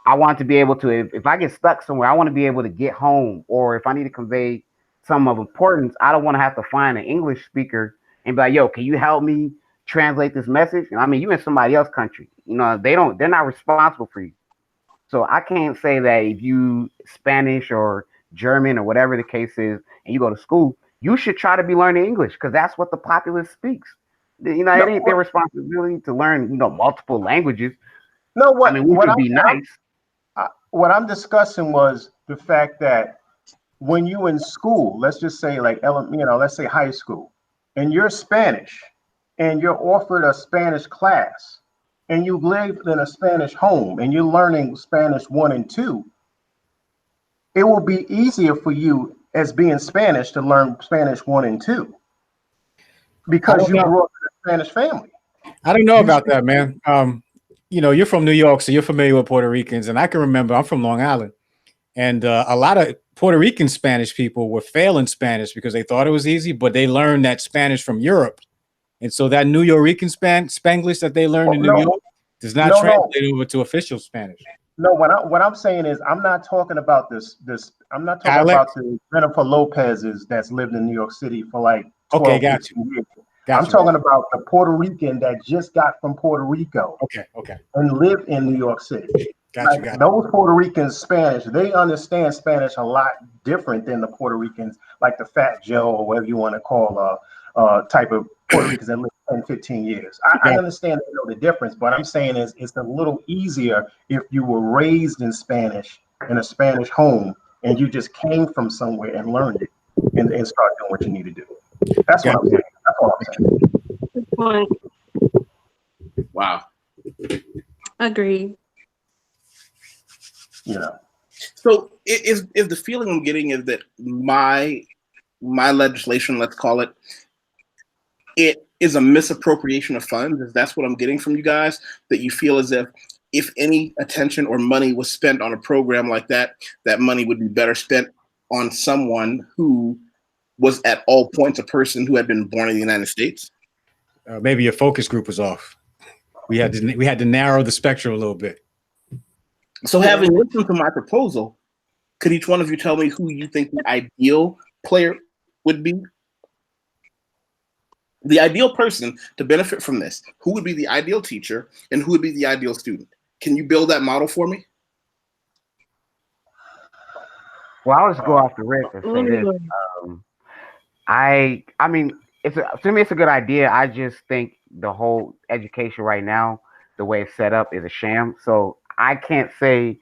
I want to be able to, if I get stuck somewhere, I want to be able to get home, or if I need to convey some of importance, I don't want to have to find an English speaker and be like, yo, can you help me translate this message? I mean, you in somebody else's country, you know, they're not responsible for you. So I can't say that if you Spanish or German or whatever the case is, and you go to school, you should try to be learning English because that's what the populace speaks. You know, it ain't their responsibility to learn, you know, multiple languages. No, what I mean, we could be nice. What I'm discussing was the fact that when you in school, let's just say like, you know, let's say high school, and you're Spanish, and you're offered a Spanish class, and you live in a Spanish home, and you're learning Spanish 1 and 2, it will be easier for you as being Spanish to learn Spanish 1 and 2 because you grew up in a Spanish family. I don't know about that, man. You know, you're from New York, so you're familiar with Puerto Ricans, and I can remember I'm from Long Island, and a lot of Puerto Rican Spanish people were failing Spanish because they thought it was easy, but they learned that Spanish from Europe. And so that New Yorican Spanglish that they learned in New York does not translate over to official Spanish. No, what I'm saying is I'm not talking about this. I'm not talking about the Jennifer Lopez's that's lived in New York City for like 12 years. I'm talking about the Puerto Rican that just got from Puerto Rico. Okay. And live in New York City. Gotcha. Those Puerto Ricans Spanish, they understand Spanish a lot different than the Puerto Ricans, like the Fat Joe or whatever you want to call type of Puerto Ricans that live 10, 15 years. I understand they know the difference, but I'm saying is it's a little easier if you were raised in Spanish in a Spanish home and you just came from somewhere and learned it and start doing what you need to do. That's what I'm saying. That's all I'm saying. Wow. Agreed. You know. So is the feeling I'm getting is that my legislation, let's call it, it is a misappropriation of funds? Is that's what I'm getting from you guys? That you feel as if any attention or money was spent on a program like that, that money would be better spent on someone who was at all points a person who had been born in the United States? Maybe your focus group was off. We had to narrow the spectrum a little bit. So having listened to my proposal, could each one of you tell me who you think the ideal player would be? The ideal person to benefit from this, who would be the ideal teacher and who would be the ideal student? Can you build that model for me? Well, I'll just go off the rip and say this. I mean, to me, it's a good idea. I just think the whole education right now, the way it's set up, is a sham. So I can't say,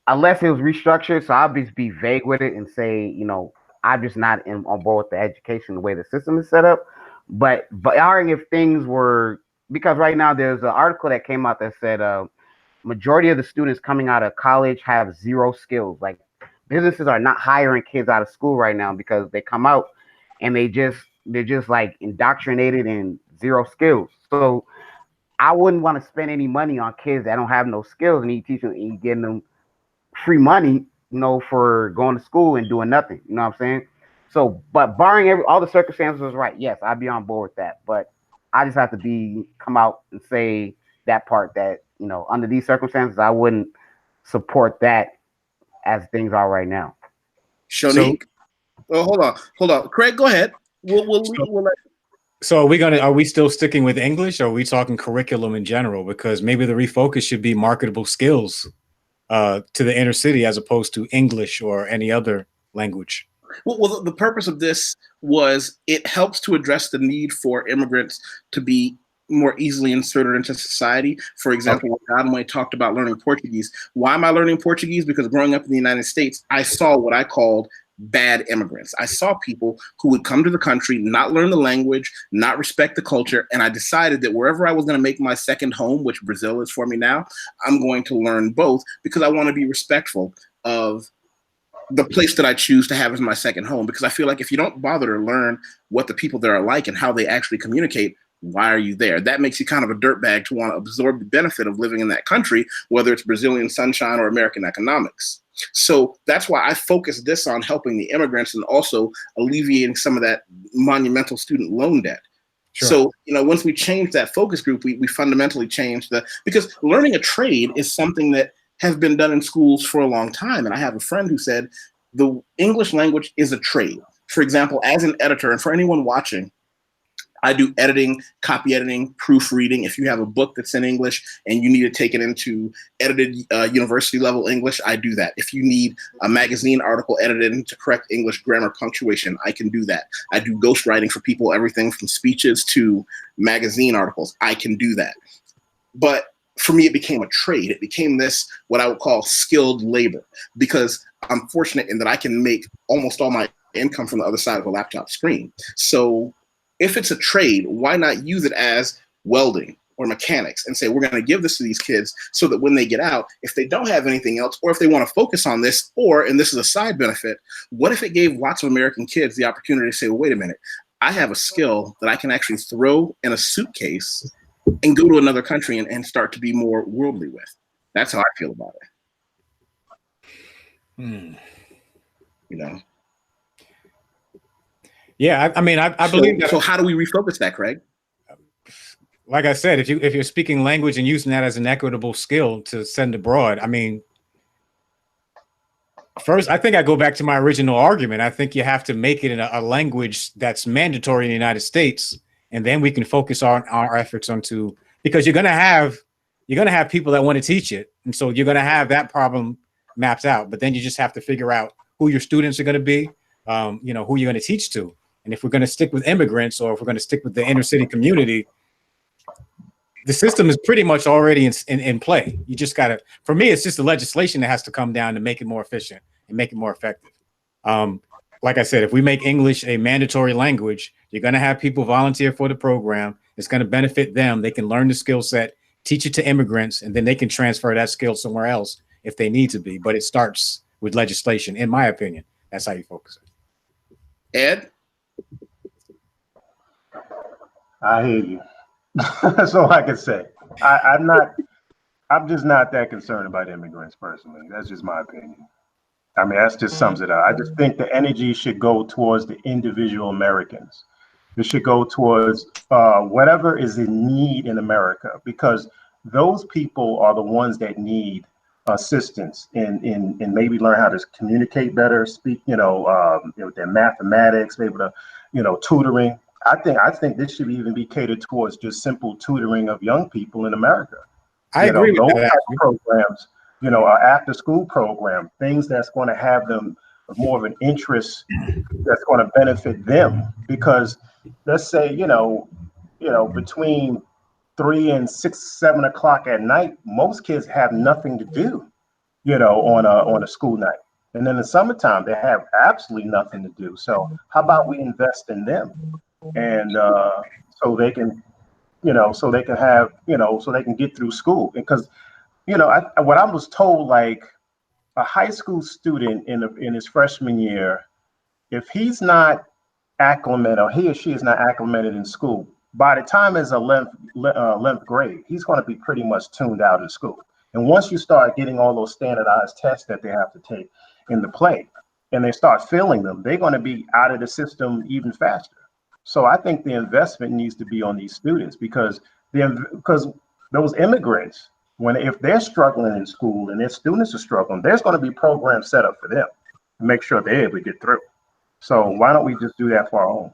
unless it was restructured, so I'll just be vague with it and say, you know, I'm just not on board with the education, the way the system is set up. But if things were, because right now there's an article that came out that said majority of the students coming out of college have zero skills. Like businesses are not hiring kids out of school right now because they come out and they're just like indoctrinated in zero skills. So I wouldn't want to spend any money on kids that don't have no skills, and you teach them and you getting them free money, for going to school and doing nothing. You know what I'm saying? So, but barring all the circumstances was right, yes, I'd be on board with that. But I just have to come out and say that part that, under these circumstances, I wouldn't support that as things are right now. Shonique? Hold on. Craig, go ahead. We'll let. So are we still sticking with English, or are we talking curriculum in general? Because maybe the refocus should be marketable skills to the inner city as opposed to English or any other language. Well, the purpose of this was it helps to address the need for immigrants to be more easily inserted into society. For example, when Godwin talked about learning Portuguese. Why am I learning Portuguese? Because growing up in the United States, I saw what I called bad immigrants. I saw people who would come to the country, not learn the language, not respect the culture, and I decided that wherever I was going to make my second home, which Brazil is for me now, I'm going to learn both because I want to be respectful of the place that I choose to have as my second home. Because I feel like if you don't bother to learn what the people there are like and how they actually communicate, why are you there? That makes you kind of a dirtbag to want to absorb the benefit of living in that country, whether it's Brazilian sunshine or American economics. So that's why I focus this on helping the immigrants and also alleviating some of that monumental student loan debt. Sure. So, once we change that focus group, we fundamentally change because learning a trade is something that has been done in schools for a long time. And I have a friend who said the English language is a trade. For example, as an editor, and for anyone watching, I do editing, copy editing, proofreading. If you have a book that's in English and you need to take it into edited university level English, I do that. If you need a magazine article edited into correct English grammar punctuation, I can do that. I do ghostwriting for people, everything from speeches to magazine articles. I can do that. But for me, it became a trade. It became what I would call skilled labor, because I'm fortunate in that I can make almost all my income from the other side of a laptop screen. So if it's a trade, why not use it as welding or mechanics and say, we're going to give this to these kids so that when they get out, if they don't have anything else, or if they want to focus on this, and this is a side benefit, what if it gave lots of American kids the opportunity to say, well, wait a minute, I have a skill that I can actually throw in a suitcase and go to another country and start to be more worldly with. That's how I feel about it. Yeah, I believe that. So how do we refocus that, Craig? Like I said, if you're speaking language and using that as an equitable skill to send abroad, first, I think I go back to my original argument. I think you have to make it in a language that's mandatory in the United States, and then we can focus our efforts because you're gonna have people that want to teach it, and so you're gonna have that problem mapped out. But then you just have to figure out who your students are going to be, who you're going to teach to. And if we're going to stick with immigrants, or if we're going to stick with the inner city community, the system is pretty much already in play. You just got to, for me, it's just the legislation that has to come down to make it more efficient and make it more effective. Like I said, if we make English a mandatory language, you're going to have people volunteer for the program. It's going to benefit them. They can learn the skill set, teach it to immigrants, and then they can transfer that skill somewhere else if they need to be. But it starts with legislation, in my opinion. That's how you focus it. Ed? I hear you. That's all I can say. I'm just not that concerned about immigrants personally. That's just my opinion. That just sums it up. I just think the energy should go towards the individual Americans. It should go towards whatever is in need in America, because those people are the ones that need assistance in maybe learn how to communicate better, speak, their mathematics, maybe tutoring. I think this should even be catered towards just simple tutoring of young people in America. I agree with those that. type of programs, after school program, things that's going to have them more of an interest that's going to benefit them. Because let's say, between 3 and 6, 7 o'clock at night, most kids have nothing to do, on a school night. And then in the summertime, they have absolutely nothing to do. So how about we invest in them? And so they can, so they can have, so they can get through school. Because, what I was told, like a high school student in his freshman year, if he's not acclimated, or he or she is not acclimated in school, by the time it's 11th grade, he's going to be pretty much tuned out in school. And once you start getting all those standardized tests that they have to take into play, and they start failing them, they're going to be out of the system even faster. So I think the investment needs to be on these students, because those immigrants, if they're struggling in school and their students are struggling, there's going to be programs set up for them to make sure they're able to get through. So why don't we just do that for our own?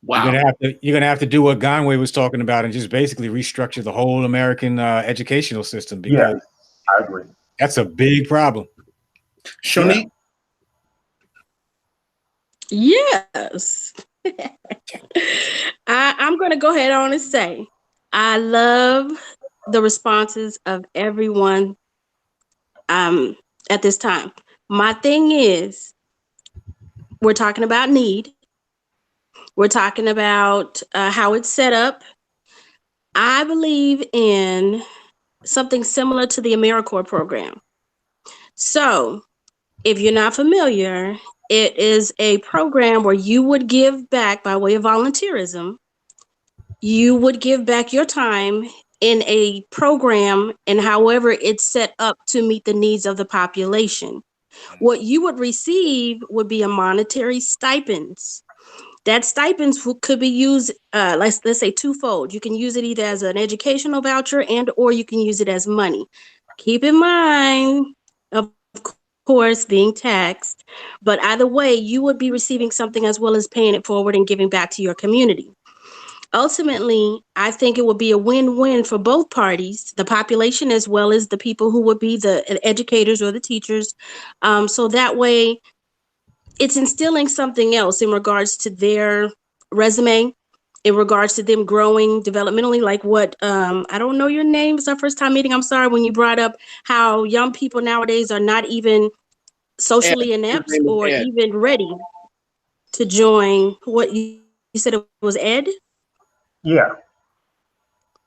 Wow. You're gonna have to do what Gonway was talking about and just basically restructure the whole American educational system, because I agree. That's a big problem. Shonique? Yes. I'm going to go ahead on and say, I love the responses of everyone at this time. My thing is, we're talking about need. We're talking about how it's set up. I believe in something similar to the AmeriCorps program. So if you're not familiar, it is a program where you would give back by way of volunteerism. You would give back your time in a program, and however it's set up to meet the needs of the population. What you would receive would be a monetary stipends. That stipends could be used, let's say twofold. You can use it either as an educational voucher or you can use it as money. Keep in mind, of course, being taxed, but either way, you would be receiving something as well as paying it forward and giving back to your community. Ultimately, I think it would be a win-win for both parties, the population as well as the people who would be the educators or the teachers. So that way, it's instilling something else in regards to their resume, in regards to them growing developmentally, like what, I don't know your name, it's our first time meeting. I'm sorry, when you brought up how young people nowadays are not even socially inept or even ready to join. What you said, it was Ed? Yeah.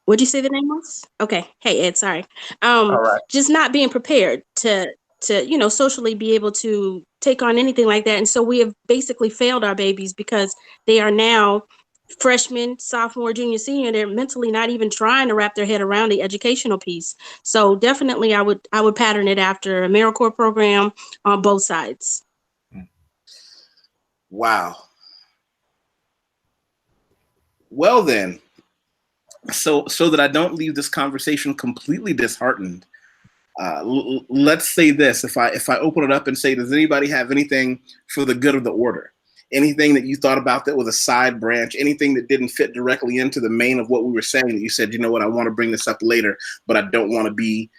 What'd you say the name was? Okay. Hey, Ed, sorry. All right. Just not being prepared to socially be able to take on anything like that. And so we have basically failed our babies because they are now freshmen, sophomore, junior, senior. They're mentally not even trying to wrap their head around the educational piece. So definitely I would pattern it after a AmeriCorps program on both sides. Wow. Well then, so that I don't leave this conversation completely disheartened, let's say this: if I open it up and say, does anybody have anything for the good of the order? Anything that you thought about that was a side branch? Anything that didn't fit directly into the main of what we were saying? That you said, you know what, I want to bring this up later, but I don't want to be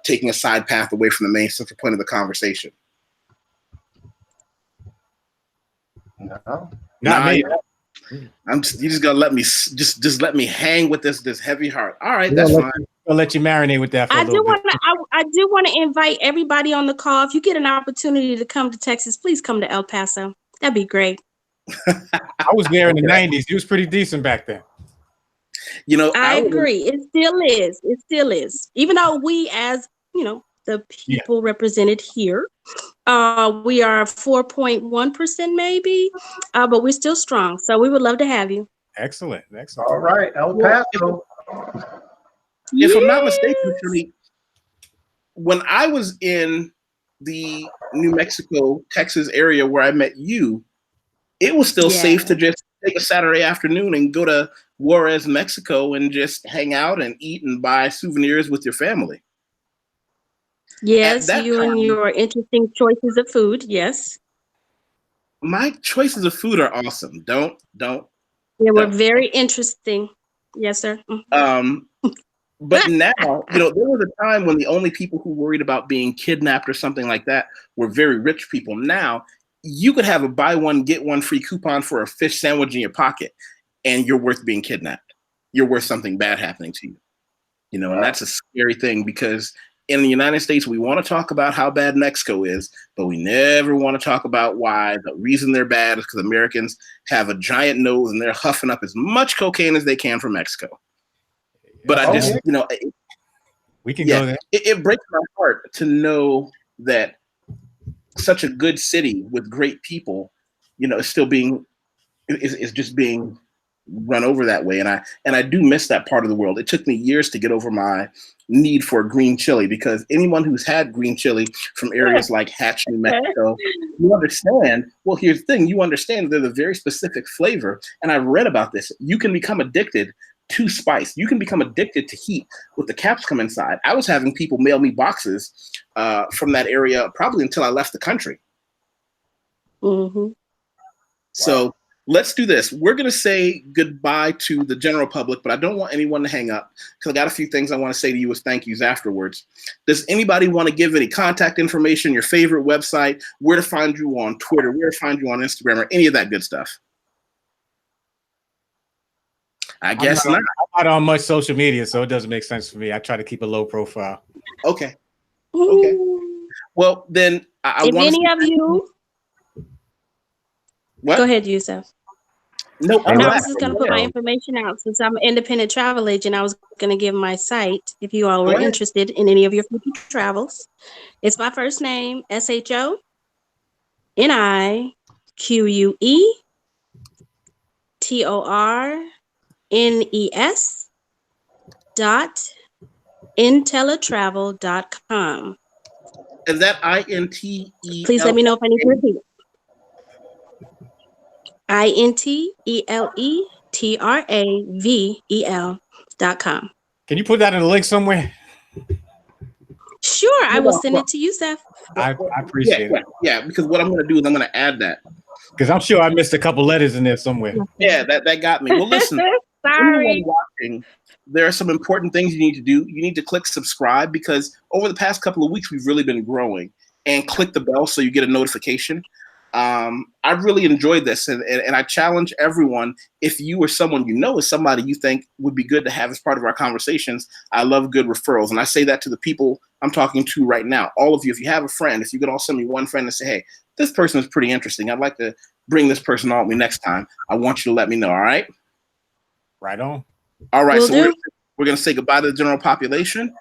taking a side path away from the main central point of the conversation. No. Not me. You just gotta let me just let me hang with this heavy heart. All right, that's fine. I'll let you marinate with that for a little bit. I do want to invite everybody on the call. If you get an opportunity to come to Texas, please come to El Paso. That'd be great. I was there in the 90s. It was pretty decent back then. You know, I agree. It still is. It still is. Even though we, as the people represented here, we are 4.1% maybe, but we're still strong. So we would love to have you. Excellent. Excellent. All right, El Paso. If I'm not mistaken, Shirley, when I was in the New Mexico, Texas area where I met you, it was still safe to just take a Saturday afternoon and go to Juarez, Mexico, and just hang out and eat and buy souvenirs with your family. Yes, you and your interesting choices of food. Yes. My choices of food are awesome. Don't. They were very interesting. Yes, sir. But now, there was a time when the only people who worried about being kidnapped or something like that were very rich people. Now, you could have a buy one, get one free coupon for a fish sandwich in your pocket, and you're worth being kidnapped. You're worth something bad happening to you. And that's a scary thing, because in the United States, we want to talk about how bad Mexico is, but we never want to talk about why. The reason they're bad is because Americans have a giant nose and they're huffing up as much cocaine as they can from Mexico. But I just, we can go there. It breaks my heart to know that such a good city with great people, is still being is just being run over that way. And I do miss that part of the world. It took me years to get over my need for green chili, because anyone who's had green chili from areas like Hatch, New Mexico, you understand. Well, here's the thing: you understand they're the very specific flavor. And I read about this. You can become addicted to spice. You can become addicted to heat with the capsicum inside. I was having people mail me boxes from that area probably until I left the country. Mm-hmm. So let's do this. We're going to say goodbye to the general public, but I don't want anyone to hang up because I got a few things I want to say to you as thank yous afterwards. Does anybody want to give any contact information, your favorite website, where to find you on Twitter, where to find you on Instagram, or any of that good stuff? I guess not. I'm not on much social media, so it doesn't make sense for me. I try to keep a low profile. Okay. Okay. Well, then I if any of you... What? Go ahead, Yusef. No, I was just going to put my information out since I'm an independent travel agent. I was going to give my site if you all were interested in any of your future travels. It's my first name, SHONIQUETORNES.intellitravel.com. Is that INTEL? Please let me know if I need to repeat it. INTELLETRAVEL.com. Can you put that in a link somewhere? Sure, I will send it to you, Seth. I appreciate it. Yeah, because what I'm going to do is I'm going to add that. Because I'm sure I missed a couple letters in there somewhere. Yeah, that got me. Well, listen, sorry. Watching, there are some important things you need to do. You need to click subscribe, because over the past couple of weeks, we've really been growing. And click the bell so you get a notification. I've really enjoyed this, and I challenge everyone, if you or someone you know is somebody you think would be good to have as part of our conversations, I love good referrals. And I say that to the people I'm talking to right now. All of you, if you have a friend, if you could all send me one friend and say, hey, this person is pretty interesting, I'd like to bring this person on with me next time, I want you to let me know, all right? Right on. All right, Will so do. we're going to say goodbye to the general population.